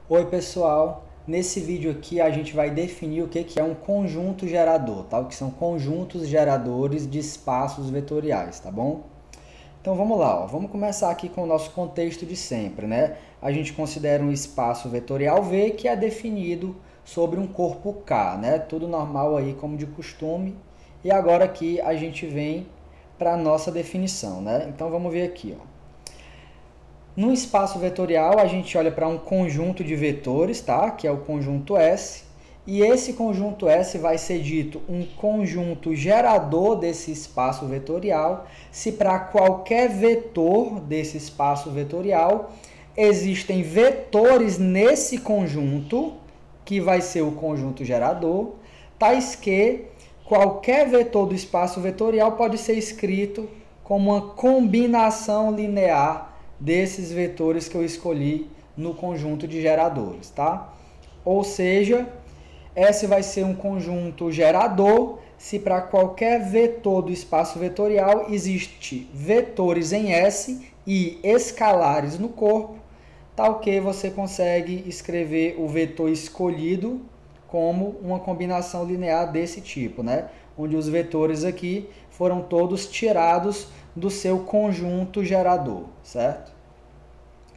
Oi pessoal, nesse vídeo aqui a gente vai definir o que é um conjunto gerador, tá? O que são conjuntos geradores de espaços vetoriais, tá bom? Então vamos lá, ó. Vamos começar aqui com o nosso contexto de sempre, né? A gente considera um espaço vetorial V que é definido sobre um corpo K, né? Tudo normal aí como de costume. E agora aqui a gente vem para a nossa definição, né? Então vamos ver aqui, ó. No espaço vetorial, a gente olha para um conjunto de vetores, tá? Que é o conjunto S. E esse conjunto S vai ser dito um conjunto gerador desse espaço vetorial, se para qualquer vetor desse espaço vetorial existem vetores nesse conjunto, que vai ser o conjunto gerador, tais que qualquer vetor do espaço vetorial pode ser escrito como uma combinação linear desses vetores que eu escolhi no conjunto de geradores, tá? Ou seja, S vai ser um conjunto gerador se para qualquer vetor do espaço vetorial existe vetores em S e escalares no corpo, tal que você consegue escrever o vetor escolhido como uma combinação linear desse tipo, né? Onde os vetores aqui foram todos tirados do seu conjunto gerador, certo?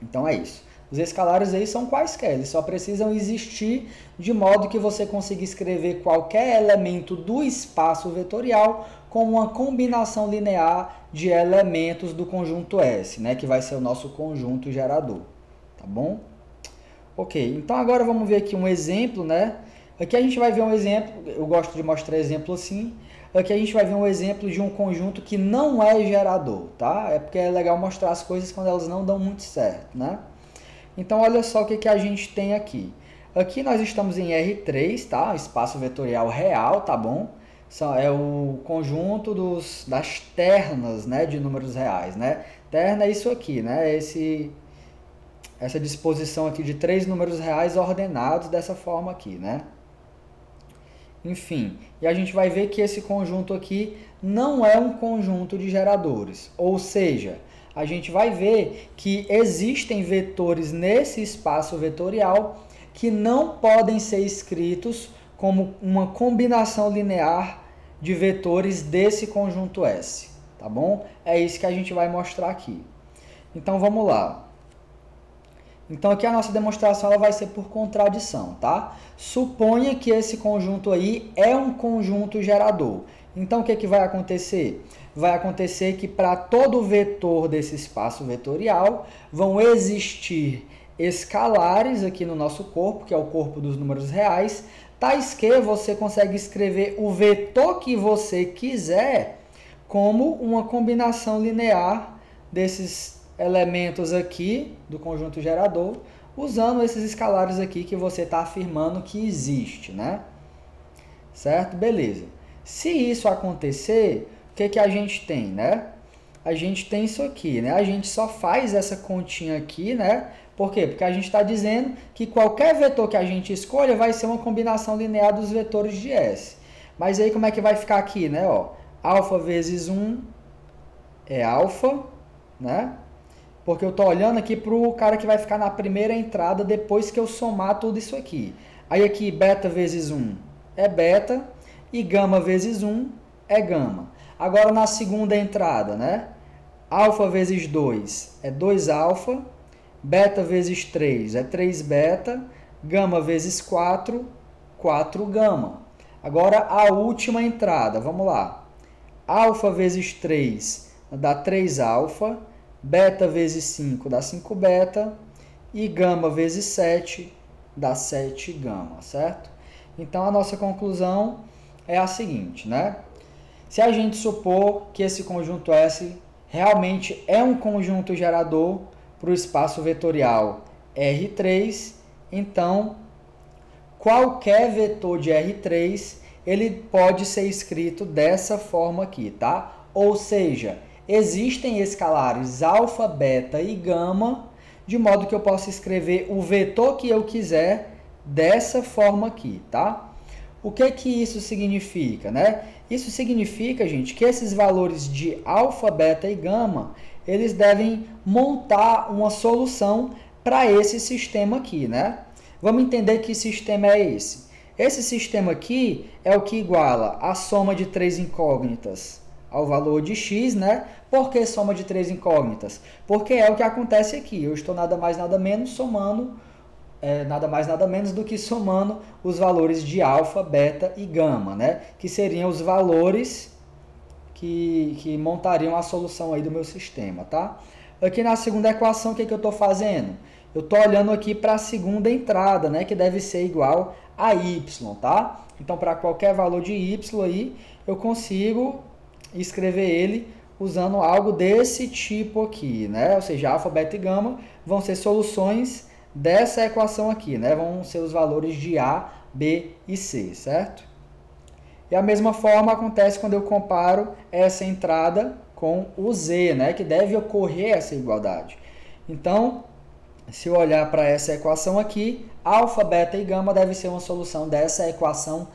Então é isso. Os escalares aí são quaisquer, eles só precisam existir de modo que você consiga escrever qualquer elemento do espaço vetorial como uma combinação linear de elementos do conjunto S, né? Que vai ser o nosso conjunto gerador, tá bom? Ok, então agora vamos ver aqui um exemplo, né? Aqui a gente vai ver um exemplo, eu gosto de mostrar exemplo assim. Aqui a gente vai ver um exemplo de um conjunto que não é gerador, tá? É porque é legal mostrar as coisas quando elas não dão muito certo, né? Então olha só o que a gente tem aqui. Aqui nós estamos em R3, tá? Espaço vetorial real, tá bom? É o conjunto das ternas, né, de números reais, né? Terna é isso aqui, né? Essa disposição aqui de 3 números reais ordenados dessa forma aqui, né? Enfim, e a gente vai ver que esse conjunto aqui não é um conjunto de geradores, ou seja, a gente vai ver que existem vetores nesse espaço vetorial que não podem ser escritos como uma combinação linear de vetores desse conjunto S, tá bom? É isso que a gente vai mostrar aqui. Então vamos lá. Então aqui a nossa demonstração ela vai ser por contradição, tá? Suponha que esse conjunto aí é um conjunto gerador. Então o que vai acontecer? Vai acontecer que para todo vetor desse espaço vetorial vão existir escalares aqui no nosso corpo, que é o corpo dos números reais, tais que você consegue escrever o vetor que você quiser como uma combinação linear desses elementos aqui do conjunto gerador, usando esses escalares aqui que você está afirmando que existe, né? Certo? Beleza. Se isso acontecer, o que a gente tem, né? A gente tem isso aqui, né? A gente só faz essa continha aqui, né? Por quê? Porque a gente está dizendo que qualquer vetor que a gente escolha vai ser uma combinação linear dos vetores de S. Mas aí como é que vai ficar aqui, né? Ó, alfa vezes 1 é alfa, né? Porque eu estou olhando aqui para o cara que vai ficar na primeira entrada depois que eu somar tudo isso aqui. Aí aqui beta vezes 1 é beta e gama vezes 1 é gama. Agora na segunda entrada, né? Alfa vezes 2 é 2 alfa, beta vezes 3 é 3 beta, gama vezes 4, 4 gama. Agora a última entrada, vamos lá. Alfa vezes 3 dá 3 alfa, beta vezes 5 dá 5 beta e gama vezes 7 dá 7 gama, certo? Então a nossa conclusão é a seguinte, né? Se a gente supor que esse conjunto S realmente é um conjunto gerador para o espaço vetorial R3, então qualquer vetor de R3 ele pode ser escrito dessa forma aqui, tá? Ou seja, existem escalares alfa, beta e gama, de modo que eu possa escrever o vetor que eu quiser dessa forma aqui, tá? O que isso significa, né? Isso significa, gente, que esses valores de alfa, beta e gama, eles devem montar uma solução para esse sistema aqui, né? Vamos entender que sistema é esse. Esse sistema aqui é o que iguala a soma de três incógnitas ao valor de x, né? Por que soma de três incógnitas? Porque é o que acontece aqui. Eu estou nada mais nada menos somando, nada mais nada menos do que somando os valores de alfa, beta e gama, né? Que seriam os valores que montariam a solução aí do meu sistema, tá? Aqui na segunda equação, o que eu estou fazendo? Eu estou olhando aqui para a segunda entrada, né? Que deve ser igual a y, tá? Então, para qualquer valor de y aí, eu consigo escrever ele usando algo desse tipo aqui, né? Ou seja, alfa, beta e gama vão ser soluções dessa equação aqui, né? Vão ser os valores de A, B e C, certo? E a mesma forma acontece quando eu comparo essa entrada com o Z, né? Que deve ocorrer essa igualdade. Então, se eu olhar para essa equação aqui, alfa, beta e gama deve ser uma solução dessa equação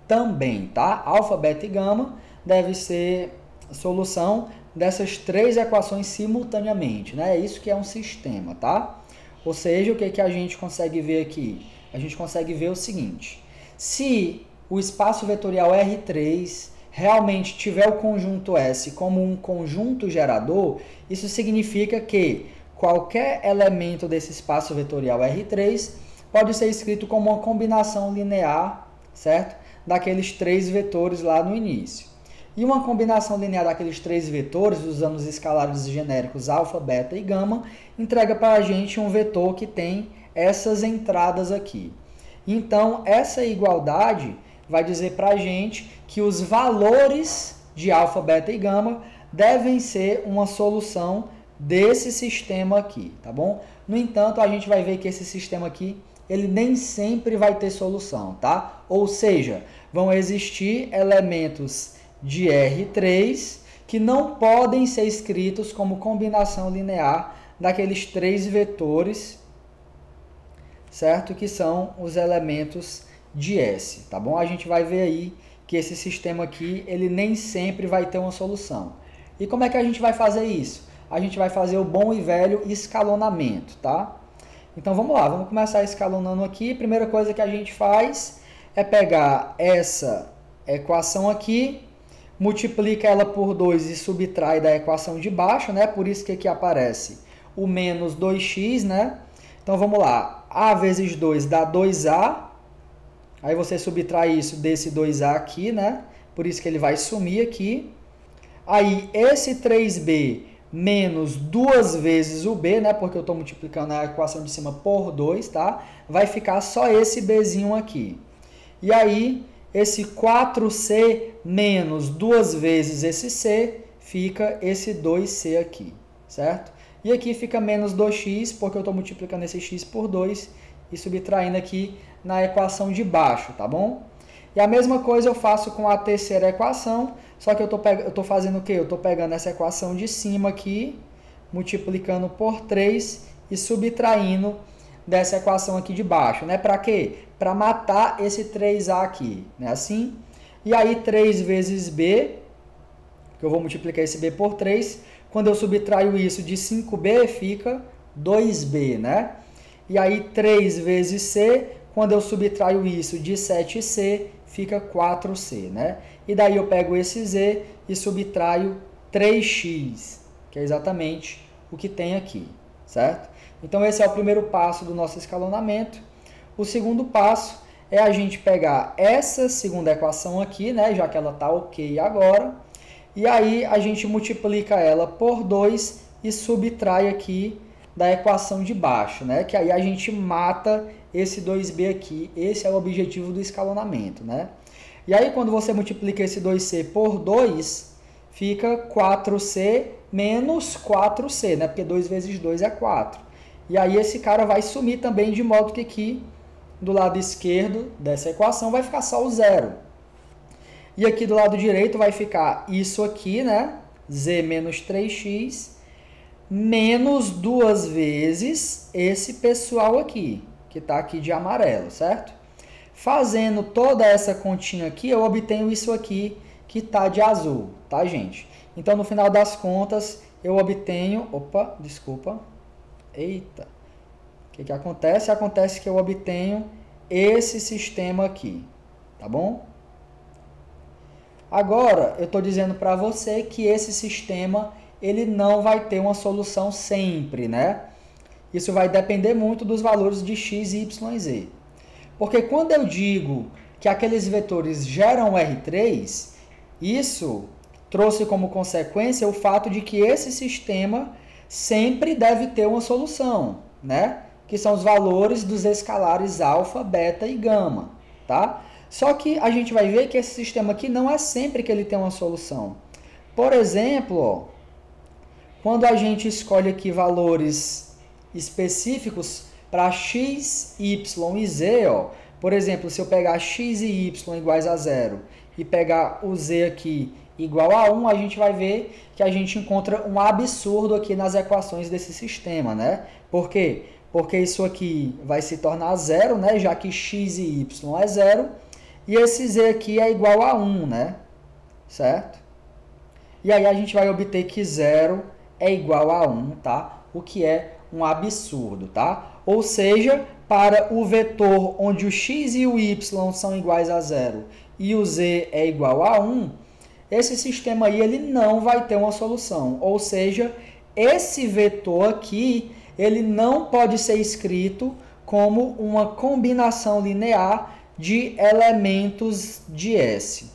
também, tá? Alfa, beta e gama deve ser solução dessas três equações simultaneamente, né? É isso que é um sistema, tá? Ou seja, o que a gente consegue ver aqui? A gente consegue ver o seguinte: se o espaço vetorial R3 realmente tiver o conjunto S como um conjunto gerador, isso significa que qualquer elemento desse espaço vetorial R3 pode ser escrito como uma combinação linear, certo? Daqueles três vetores lá no início. E uma combinação linear daqueles três vetores, usando os escalares genéricos alfa, beta e gama, entrega para a gente um vetor que tem essas entradas aqui. Então, essa igualdade vai dizer para a gente que os valores de alfa, beta e gama devem ser uma solução desse sistema aqui, tá bom? No entanto, a gente vai ver que esse sistema aqui, ele nem sempre vai ter solução, tá? Ou seja, vão existir elementos de R3 que não podem ser escritos como combinação linear daqueles três vetores, certo? Que são os elementos de S, tá bom? A gente vai ver aí que esse sistema aqui, ele nem sempre vai ter uma solução. E como é que a gente vai fazer isso? A gente vai fazer o bom e velho escalonamento, tá? Então vamos lá, vamos começar escalonando aqui. Primeira coisa que a gente faz é pegar essa equação aqui, multiplica ela por 2 e subtrai da equação de baixo, né? Por isso que aqui aparece o menos 2x, né? Então vamos lá, a vezes 2 dá 2a, aí você subtrai isso desse 2a aqui, né? Por isso que ele vai sumir aqui. Aí esse 3b menos 2 vezes o b, né? Porque eu estou multiplicando a equação de cima por 2, tá? Vai ficar só esse bzinho aqui. E aí, esse 4c menos 2 vezes esse c, fica esse 2c aqui, certo? E aqui fica menos 2x, porque eu estou multiplicando esse x por 2 e subtraindo aqui na equação de baixo, tá bom? E a mesma coisa eu faço com a terceira equação, só que eu estou fazendo o quê? Eu estou pegando essa equação de cima aqui, multiplicando por 3 e subtraindo dessa equação aqui de baixo, né? Para quê? Para matar esse 3a aqui, né? Assim. E aí 3 vezes b, que eu vou multiplicar esse b por 3, quando eu subtraio isso de 5b, fica 2b, né? E aí 3 vezes c, quando eu subtraio isso de 7c, fica 4c, né? E daí eu pego esse z e subtraio 3x, que é exatamente o que tem aqui, certo? Então esse é o primeiro passo do nosso escalonamento. O segundo passo é a gente pegar essa segunda equação aqui, né? Já que ela está ok agora. E aí a gente multiplica ela por 2 e subtrai aqui da equação de baixo, né? Que aí a gente mata esse 2b aqui. Esse é o objetivo do escalonamento, né? E aí quando você multiplica esse 2c por 2, fica 4c menos 4c, né? Porque 2 vezes 2 é 4. E aí esse cara vai sumir também, de modo que aqui do lado esquerdo dessa equação vai ficar só o zero. E aqui do lado direito vai ficar isso aqui, né? Z menos 3x menos 2 vezes esse pessoal aqui, que está aqui de amarelo, certo? Fazendo toda essa continha aqui, eu obtenho isso aqui que está de azul, tá, gente? Então, no final das contas, eu obtenho... Opa, desculpa. Eita. que acontece? Acontece que eu obtenho esse sistema aqui, tá bom? Agora, eu estou dizendo para você que esse sistema ele não vai ter uma solução sempre, né? Isso vai depender muito dos valores de x, y e z. Porque quando eu digo que aqueles vetores geram R3, isso trouxe como consequência o fato de que esse sistema sempre deve ter uma solução, né? Que são os valores dos escalares alfa, beta e gama, tá? Só que a gente vai ver que esse sistema aqui não é sempre que ele tem uma solução. Por exemplo, ó, quando a gente escolhe aqui valores específicos para x, y e z, ó, por exemplo, se eu pegar x e y iguais a 0 e pegar o z aqui igual a 1, a gente vai ver que a gente encontra um absurdo aqui nas equações desse sistema, né? Por quê? Porque isso aqui vai se tornar zero, né? Já que x e y é zero. E esse z aqui é igual a 1, né? Certo? E aí a gente vai obter que 0 é igual a 1, tá? O que é um absurdo, tá? Ou seja, para o vetor onde o x e o y são iguais a 0 e o z é igual a 1, esse sistema aí ele não vai ter uma solução. Ou seja, esse vetor aqui, ele não pode ser escrito como uma combinação linear de elementos de S,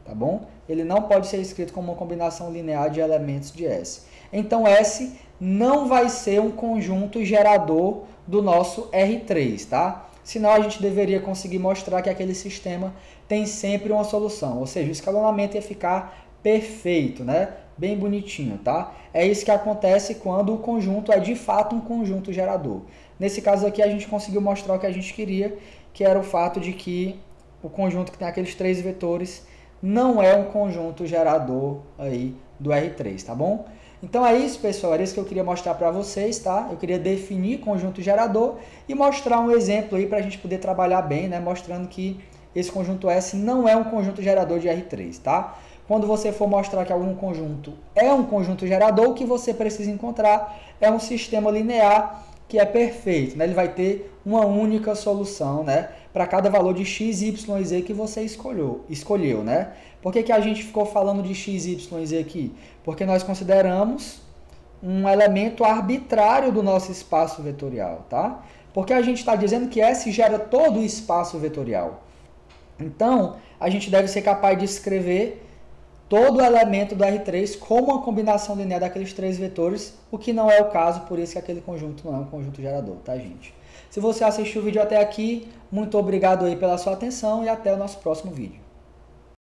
tá bom? Ele não pode ser escrito como uma combinação linear de elementos de S. Então, S não vai ser um conjunto gerador do nosso R3, tá? Senão, a gente deveria conseguir mostrar que aquele sistema tem sempre uma solução, ou seja, o escalonamento ia ficar perfeito, né? Bem bonitinho, tá? É isso que acontece quando o conjunto é de fato um conjunto gerador. Nesse caso aqui, a gente conseguiu mostrar o que a gente queria, que era o fato de que o conjunto que tem aqueles três vetores não é um conjunto gerador aí do R3, tá bom? Então é isso, pessoal, era isso que eu queria mostrar para vocês, tá? Eu queria definir conjunto gerador e mostrar um exemplo aí para a gente poder trabalhar bem, né? Mostrando que esse conjunto S não é um conjunto gerador de R3, tá? Quando você for mostrar que algum conjunto é um conjunto gerador, o que você precisa encontrar é um sistema linear que é perfeito, né? Ele vai ter uma única solução, né? Para cada valor de x, y e z que você escolheu, né? Por que a gente ficou falando de x, y e z aqui? Porque nós consideramos um elemento arbitrário do nosso espaço vetorial, tá? Porque a gente está dizendo que S gera todo o espaço vetorial. Então, a gente deve ser capaz de escrever todo o elemento do R3 como uma combinação linear daqueles três vetores, o que não é o caso, por isso que aquele conjunto não é um conjunto gerador, tá, gente? Se você assistiu o vídeo até aqui, muito obrigado aí pela sua atenção e até o nosso próximo vídeo.